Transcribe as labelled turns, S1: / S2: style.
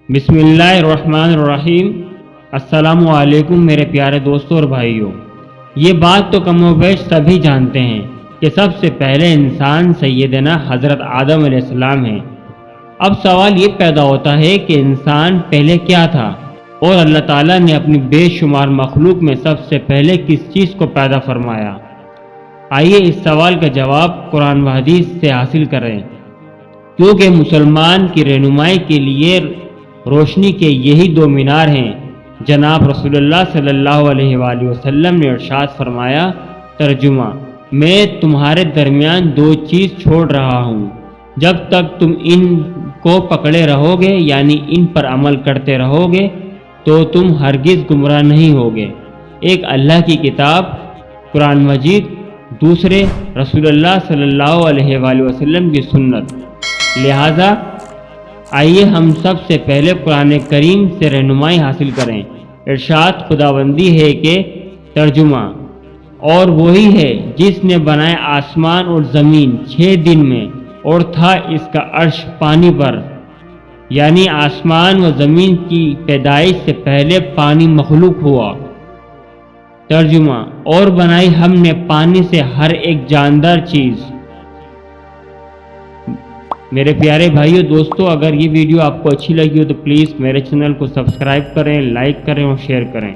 S1: بسم اللہ الرحمن الرحیم۔ السلام علیکم میرے پیارے دوستوں اور بھائیوں، یہ بات تو کم و بیش سبھی جانتے ہیں کہ سب سے پہلے انسان سیدنا حضرت آدم علیہ السلام ہیں۔ اب سوال یہ پیدا ہوتا ہے کہ انسان پہلے کیا تھا اور اللہ تعالیٰ نے اپنی بے شمار مخلوق میں سب سے پہلے کس چیز کو پیدا فرمایا؟ آئیے اس سوال کا جواب قرآن و حدیث سے حاصل کریں، کیونکہ مسلمان کی رہنمائی کے لیے روشنی کے یہی دو مینار ہیں۔ جناب رسول اللہ صلی اللہ علیہ وآلہ وسلم نے ارشاد فرمایا، ترجمہ: میں تمہارے درمیان دو چیز چھوڑ رہا ہوں، جب تک تم ان کو پکڑے رہو گے، یعنی ان پر عمل کرتے رہو گے، تو تم ہرگز گمراہ نہیں ہوگے۔ ایک اللہ کی کتاب قرآن مجید، دوسرے رسول اللہ صلی اللہ علیہ وآلہ وسلم کی سنت۔ لہذا آئیے ہم سب سے پہلے قرآن کریم سے رہنمائی حاصل کریں۔ ارشاد خداوندی ہے کہ ترجمہ: اور وہی ہے جس نے بنائے آسمان اور زمین 6 دن میں، اور تھا اس کا عرش پانی پر، یعنی آسمان و زمین کی پیدائش سے پہلے پانی مخلوق ہوا۔ ترجمہ: اور بنائی ہم نے پانی سے ہر ایک جاندار چیز۔ میرے پیارے بھائیو دوستو، اگر یہ ویڈیو آپ کو اچھی لگی ہو تو پلیز میرے چینل کو سبسکرائب کریں، لائک کریں اور شیئر کریں۔